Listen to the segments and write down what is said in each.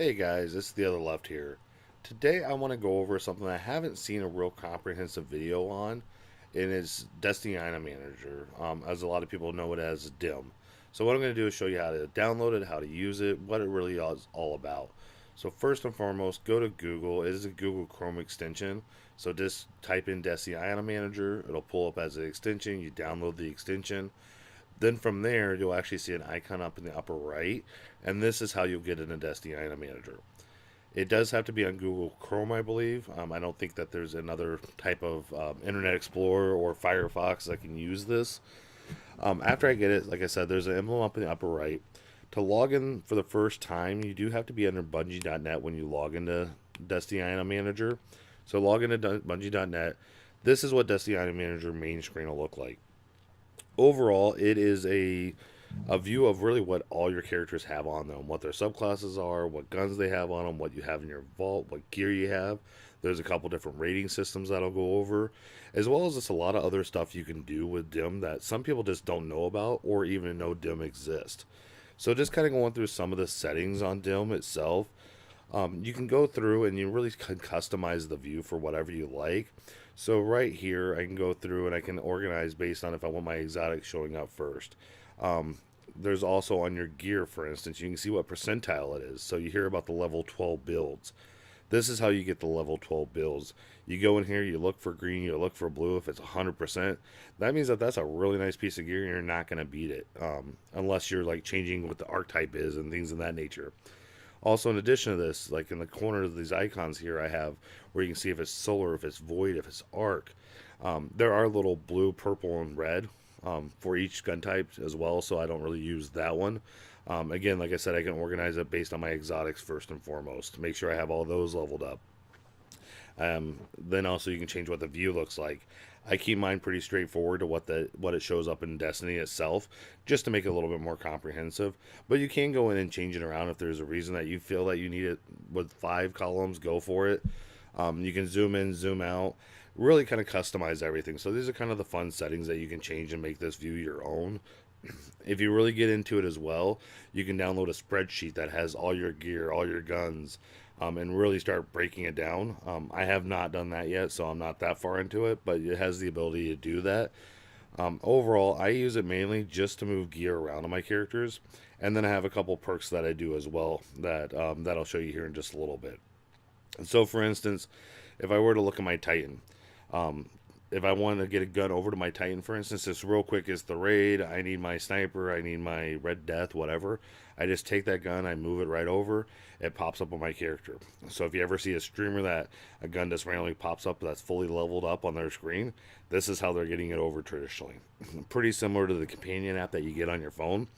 Hey guys, it's Theotherleft here. Today I want to go over something I haven't seen a real comprehensive video on, and it's Destiny Item Manager, as a lot of people know it as DIM. So what I'm going to do is show you how to download it, how to use it, what it really is all about. So first and foremost, go to Google. It is a Google Chrome extension. So just type in Destiny Item Manager. It'll pull up as an extension. You download the extension. Then from there, you'll actually see an icon up in the upper right, and this is how you'll get in a Destiny Item Manager. It does have to be on Google Chrome, I believe. I don't think that there's another type of Internet Explorer or Firefox that can use this. After I get it, like I said, there's an emblem up in the upper right. To log in for the first time, you do have to be under Bungie.net when you log into Destiny Item Manager. So log into Bungie.net. This is what Destiny Item Manager main screen will look like. Overall, it is a view of really what all your characters have on them, what their subclasses are, what guns they have on them, what you have in your vault, what gear you have. There's a couple different rating systems that I'll go over, as well as just a lot of other stuff you can do with DIM that some people just don't know about or even know DIM exists. So just kind of going through some of the settings on DIM itself. You can go through and you really can customize the view for whatever you like. So right here, I can go through and I can organize based on if I want my exotic showing up first. There's also on your gear, for instance, you can see what percentile it is. So you hear about the level 12 builds. This is how you get the level 12 builds. You go in here, you look for green, you look for blue. If it's 100%, that means that that's a really nice piece of gear and you're not going to beat it. Unless you're like changing what the archetype is and things of that nature. Also, in addition to this, like in the corner of these icons here, I have where you can see if it's solar, if it's void, if it's arc. There are little blue, purple, and red for each gun type as well, so I don't really use that one. Again, like I said, I can organize it based on my exotics first and foremost. Make sure I have all those leveled up. Then also you can change what the view looks like. I keep mine pretty straightforward to what it shows up in Destiny itself, just to make it a little bit more comprehensive. But you can go in and change it around if there's a reason that you feel that you need it with 5 columns. Go for it. You can zoom in, zoom out, really kind of customize everything. So these are kind of the fun settings that you can change and make this view your own. If you really get into it as well, you can download a spreadsheet that has all your gear, all your guns, and really start breaking it down. I have not done that yet, so I'm not that far into it, but it has the ability to do that. Overall, I use it mainly just to move gear around on my characters, and then I have a couple perks that I do as well that I'll show you here in just a little bit. So, for instance, if I were to look at my Titan, um, if I want to get a gun over to my Titan, for instance, this real quick is the raid. I need my sniper, I need my Red Death, whatever. I just take that gun, I move it right over, it pops up on my character. So if you ever see a streamer that a gun just randomly pops up that's fully leveled up on their screen, this is how they're getting it over traditionally. Pretty similar to the companion app that you get on your phone.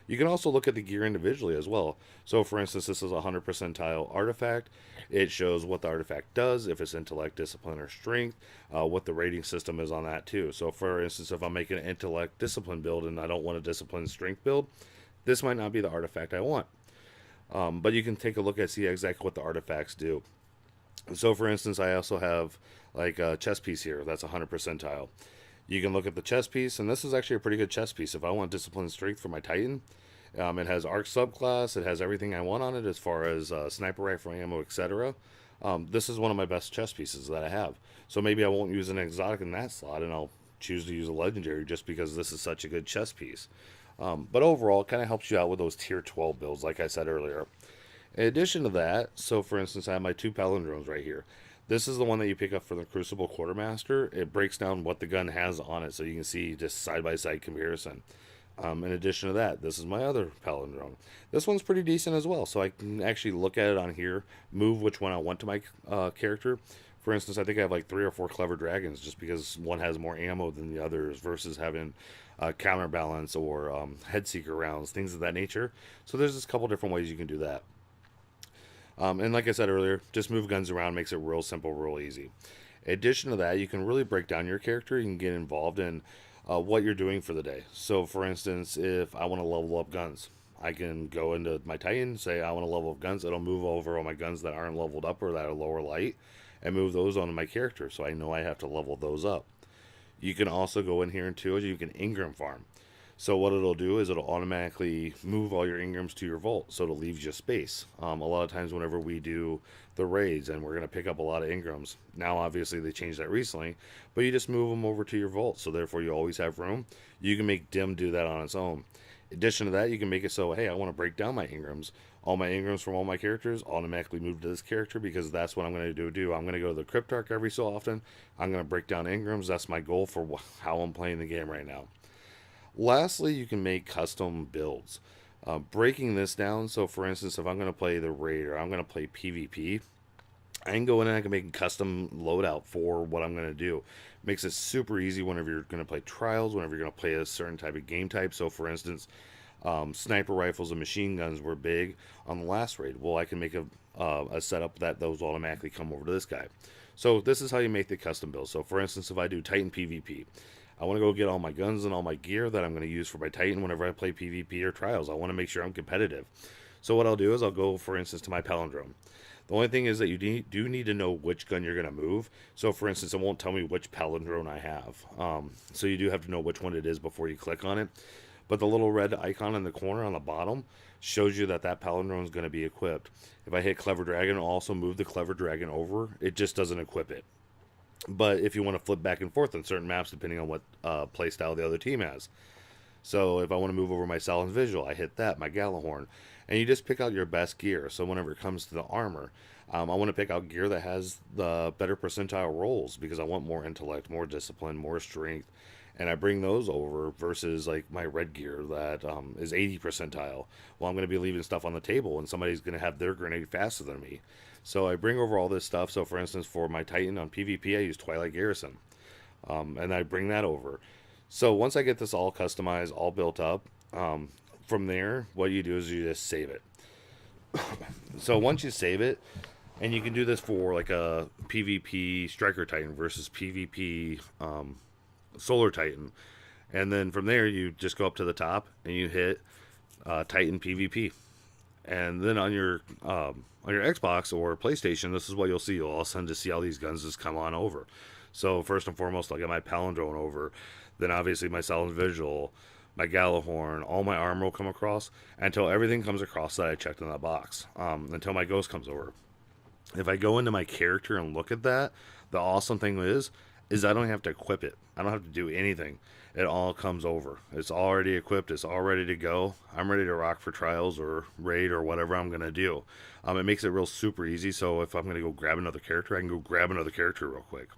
You can also look at the gear individually as well. So, for instance, this is a 100 percentile artifact. It shows what the artifact does, if it's intellect, discipline, or strength, what the rating system is on that too. So, for instance, if I'm making an intellect discipline build and I don't want a discipline strength build, this might not be the artifact I want. But you can take a look at see exactly what the artifacts do. So, for instance, I also have like a chess piece here that's 100 percentile. You can look at the chess piece, and this is actually a pretty good chess piece. If I want discipline strength for my Titan, it has arc subclass. It has everything I want on it as far as sniper rifle ammo, etc. This is one of my best chess pieces that I have. So maybe I won't use an exotic in that slot, and I'll choose to use a legendary just because this is such a good chess piece. But overall, it kind of helps you out with those tier 12 builds, like I said earlier. In addition to that, so for instance, I have my 2 palindromes right here. This is the one that you pick up for the Crucible Quartermaster. It breaks down what the gun has on it, so you can see just side-by-side comparison. In addition to that, this is my other palindrome. This one's pretty decent as well, so I can actually look at it on here, move which one I want to my character. For instance, I think I have like 3 or 4 clever dragons just because one has more ammo than the others versus having counterbalance or headseeker rounds, things of that nature. So there's just a couple different ways you can do that. And like I said earlier, just move guns around makes it real simple, real easy. In addition to that, you can really break down your character. You can get involved in what you're doing for the day. So, for instance, if I want to level up guns, I can go into my Titan, say I want to level up guns. It'll move over all my guns that aren't leveled up or that are lower light and move those onto my character. So I know I have to level those up. You can also go in here and too, you can Ingram farm. So what it'll do is it'll automatically move all your engrams to your vault, so it'll leave you space. A lot of times whenever we do the raids and we're going to pick up a lot of engrams, now obviously they changed that recently, but you just move them over to your vault, so therefore you always have room. You can make dim do that on its own. In addition to that, you can make it so, hey, I want to break down my engrams. All my engrams from all my characters automatically move to this character because that's what I'm going to do. I'm going to go to the Cryptarch every so often. I'm going to break down engrams. That's my goal for how I'm playing the game right now. Lastly, you can make custom builds. Breaking this down, so for instance, if I'm going to play the raid or I'm going to play PvP, I can go in and I can make a custom loadout for what I'm going to do. Makes it super easy whenever you're going to play trials, whenever you're going to play a certain type of game type. So for instance, sniper rifles and machine guns were big on the last raid. Well, I can make a setup that those automatically come over to this guy. So this is how you make the custom build. So for instance, if I do Titan PvP, I want to go get all my guns and all my gear that I'm going to use for my Titan whenever I play PvP or trials. I want to make sure I'm competitive. So what I'll do is I'll go, for instance, to my palindrome. The only thing is that you do need to know which gun you're going to move. So for instance, it won't tell me which palindrome I have. So you do have to know which one it is before you click on it. But the little red icon in the corner on the bottom shows you that that palindrome is going to be equipped. If I hit Clever Dragon, it'll also move the Clever Dragon over. It just doesn't equip it. But if you want to flip back and forth on certain maps, depending on what playstyle the other team has. So if I want to move over my Salon's Visual, I hit that, my Galahorn. And you just pick out your best gear. So whenever it comes to the armor, I want to pick out gear that has the better percentile rolls because I want more intellect, more discipline, more strength. And I bring those over versus like my red gear that is 80 percentile. Well, I'm going to be leaving stuff on the table and somebody's going to have their grenade faster than me. So I bring over all this stuff. So for instance, for my Titan on PvP, I use Twilight Garrison. And I bring that over. So once I get this all customized, all built up, from there, what you do is you just save it. So once you save it, and you can do this for like a PvP Striker Titan versus PvP Solar Titan. And then from there, you just go up to the top and you hit Titan PvP. And then on your Xbox or PlayStation, this is what you'll see. You'll all of a sudden just see all these guns just come on over. So first and foremost, I'll get my Palindrome over. Then obviously my Salon's Visual, my Galahorn, all my armor will come across until everything comes across that I checked in that box. Until my Ghost comes over. If I go into my character and look at that, the awesome thing is I don't have to equip it. I don't have to do anything. It all comes over. It's already equipped. It's all ready to go. I'm ready to rock for trials or raid or whatever I'm going to do. It makes it real super easy. So if I'm going to go grab another character, I can go grab another character real quick.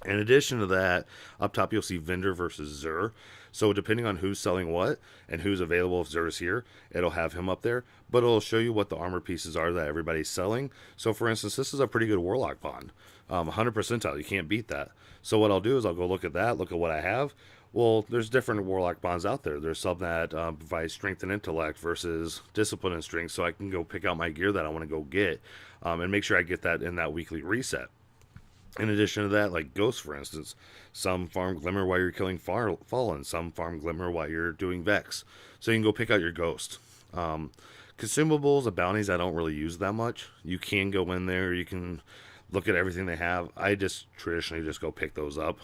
In addition to that, up top you'll see vendor versus Zur. So depending on who's selling what and who's available, if Zur's here, it'll have him up there. But it'll show you what the armor pieces are that everybody's selling. So for instance, this is a pretty good Warlock Bond. 100 percentile, you can't beat that. So what I'll do is I'll go look at that, look at what I have. Well, there's different Warlock Bonds out there. There's some that provide strength and intellect versus discipline and strength. So I can go pick out my gear that I want to go get and make sure I get that in that weekly reset. In addition to that, like Ghost, for instance, some farm Glimmer while you're killing Fallen, some farm Glimmer while you're doing Vex. So you can go pick out your Ghost. Consumables and bounties I don't really use that much. You can go in there, you can look at everything they have. I just traditionally just go pick those up.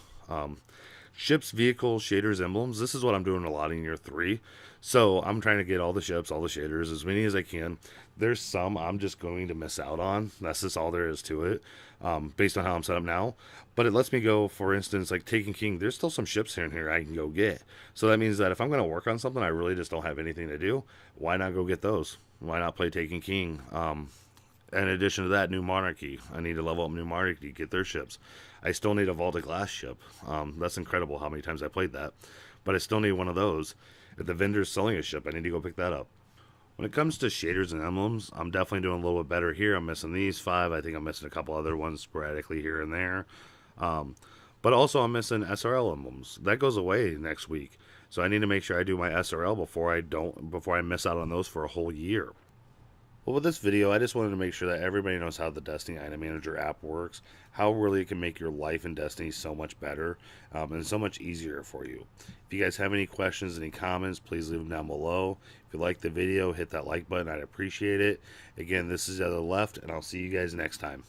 Ships, vehicles, shaders, emblems. This is what I'm doing a lot in year 3. So I'm trying to get all the ships, all the shaders, as many as I can. There's some I'm just going to miss out on. That's just all there is to it, based on how I'm set up now. But it lets me go, for instance, like Taken King. There's still some ships here and here I can go get. So that means that if I'm going to work on something, I really just don't have anything to do. Why not go get those? Why not play Taken King? In addition to that, New Monarchy. I need to level up New Monarchy, get their ships. I still need a Vaulted Glass ship. That's incredible how many times I played that. But I still need one of those. If the vendor's selling a ship, I need to go pick that up. When it comes to shaders and emblems, I'm definitely doing a little bit better here. I'm missing these 5. I think I'm missing a couple other ones sporadically here and there. But also I'm missing SRL emblems. That goes away next week. So I need to make sure I do my SRL before I miss out on those for a whole year. Well, with this video, I just wanted to make sure that everybody knows how the Destiny Item Manager app works, how really it can make your life in Destiny so much better, and so much easier for you. If you guys have any questions, any comments, please leave them down below. If you liked the video, hit that like button. I'd appreciate it. Again, this is Theotherleft, and I'll see you guys next time.